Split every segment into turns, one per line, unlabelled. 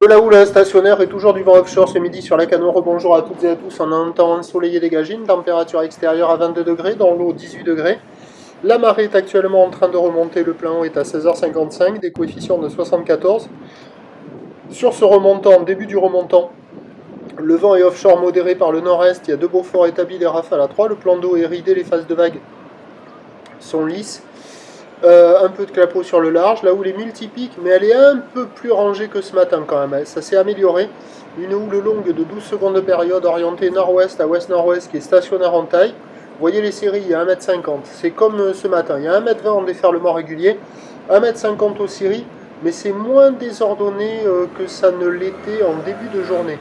Oula oula, stationnaire et toujours du vent offshore ce midi sur la Cano. Rebonjour à toutes et à tous. On a un temps ensoleillé dégagé, une température extérieure à 22 degrés, dans l'eau 18 degrés. La marée est actuellement en train de remonter, le plein haut est à 16h55, des coefficients de 74. Sur ce remontant, début du remontant, le vent est offshore modéré par le nord-est, il y a 2 Beaufort établis, des rafales à 3, le plan d'eau est ridé, les phases de vagues sont lisses. Un peu de clapot sur le large, là où les multipiques, mais elle est un peu plus rangée que ce matin quand même, ça s'est amélioré. Une houle longue de 12 secondes de période orientée nord-ouest à ouest-nord-ouest qui est stationnaire en taille. Vous voyez les séries, il y a 1m50, c'est comme ce matin, il y a 1m20 en déferlement régulier, 1m50 aux séries, mais c'est moins désordonné que ça ne l'était en début de journée.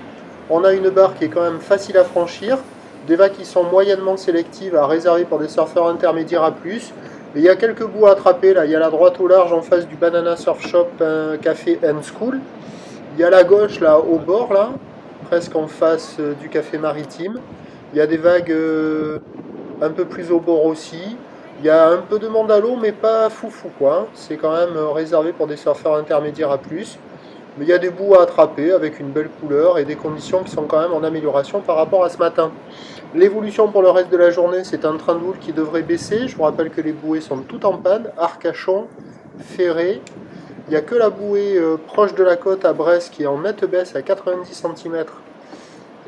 On a une barre qui est quand même facile à franchir, des vagues qui sont moyennement sélectives à réserver pour des surfeurs intermédiaires à plus. Et il y a quelques bouts à attraper, là il y a la droite au large en face du Banana Surf Shop Café and School. Il y a la gauche là au bord là, presque en face du café maritime. Il y a des vagues un peu plus au bord aussi. Il y a un peu de monde à l'eau mais pas foufou quoi. C'est quand même réservé pour des surfeurs intermédiaires à plus. Mais il y a des bouts à attraper avec une belle couleur et des conditions qui sont quand même en amélioration par rapport à ce matin. L'évolution pour le reste de la journée, c'est un train de houle qui devrait baisser. Je vous rappelle que les bouées sont toutes en panne. Arcachon, Ferré. Il n'y a que la bouée proche de la côte à Brest qui est en nette baisse à 90 cm.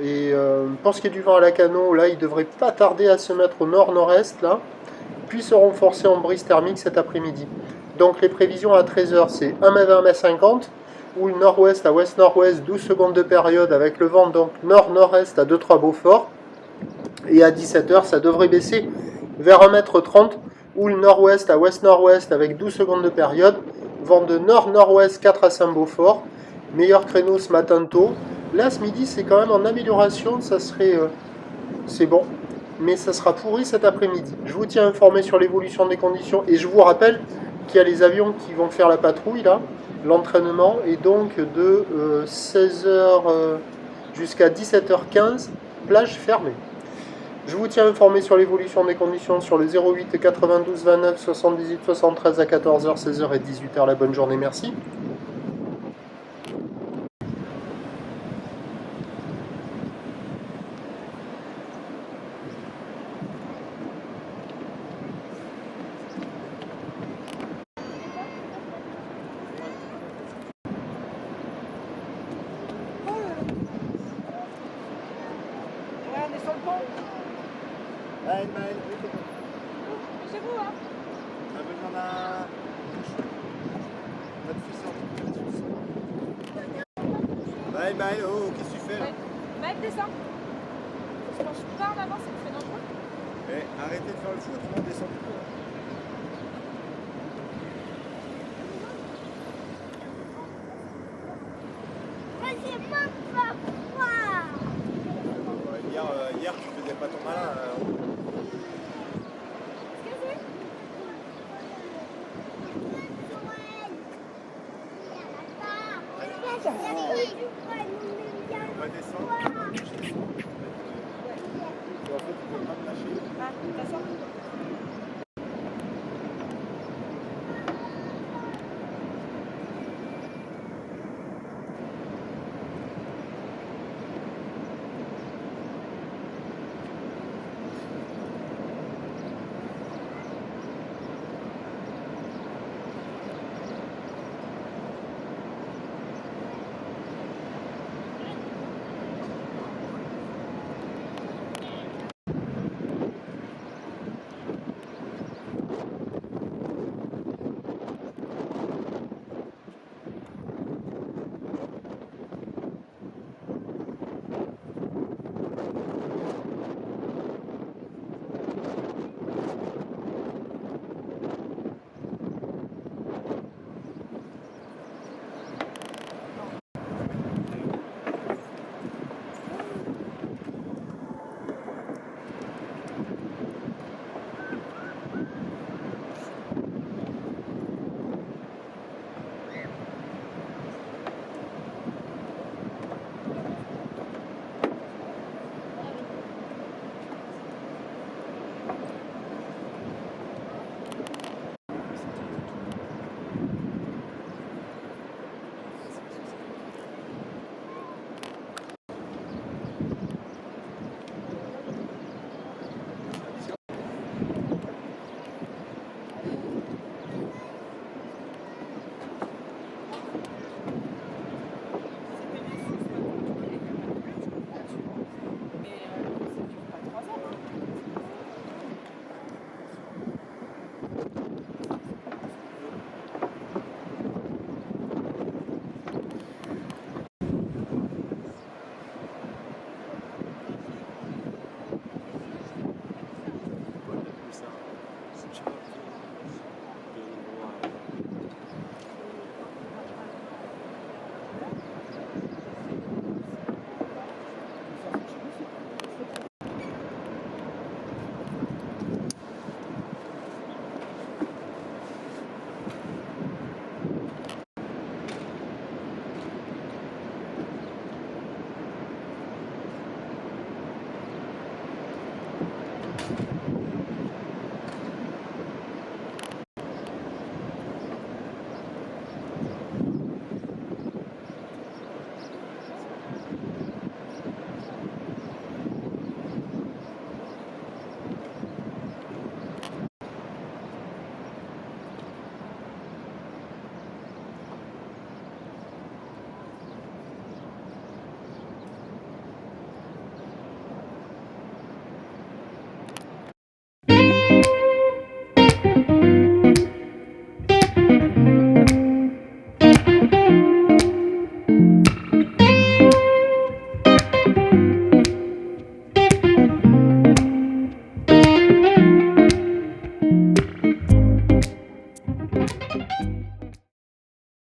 Et pour ce qui est du vent à la Cano, là, il ne devrait pas tarder à se mettre au nord-nord-est, là, puis se renforcer en brise thermique cet après-midi. Donc les prévisions à 13h, c'est 1m20, 1m50. Ou le nord-ouest à ouest-nord-ouest, 12 secondes de période avec le vent donc nord-nord-est à 2-3 Beaufort. Et à 17h, ça devrait baisser vers 1m30 ou le nord-ouest à ouest-nord-ouest avec 12 secondes de période. Vent de nord-nord-ouest 4 à Saint-Beaufort. Meilleur créneau ce matin tôt. Là, ce midi, c'est quand même en amélioration. Ça serait... c'est bon. Mais ça sera pourri cet après-midi. Je vous tiens informé sur l'évolution des conditions. Et je vous rappelle qu'il y a les avions qui vont faire la patrouille là. L'entraînement est donc de 16h jusqu'à 17h15, plage fermée. Je vous tiens informé sur l'évolution des conditions sur le 08 92 29 78 73 à 14h, 16h et 18h. La bonne journée, merci.
On est sur le pont.
Maël, Maël,
Chez vous, hein.
on a besoin d'un fusil. Maël, Maël, oh, qu'est-ce que tu fais là?
Ouais. Maël, descends. Je penche pas en avant, c'est très dangereux.
Eh, arrêtez de faire le fou, tout le monde descend du coup. Hier, tu faisais pas ton malin. On va descendre. Et en fait, tu peux pas me lâcher.
Ah, t'as ça?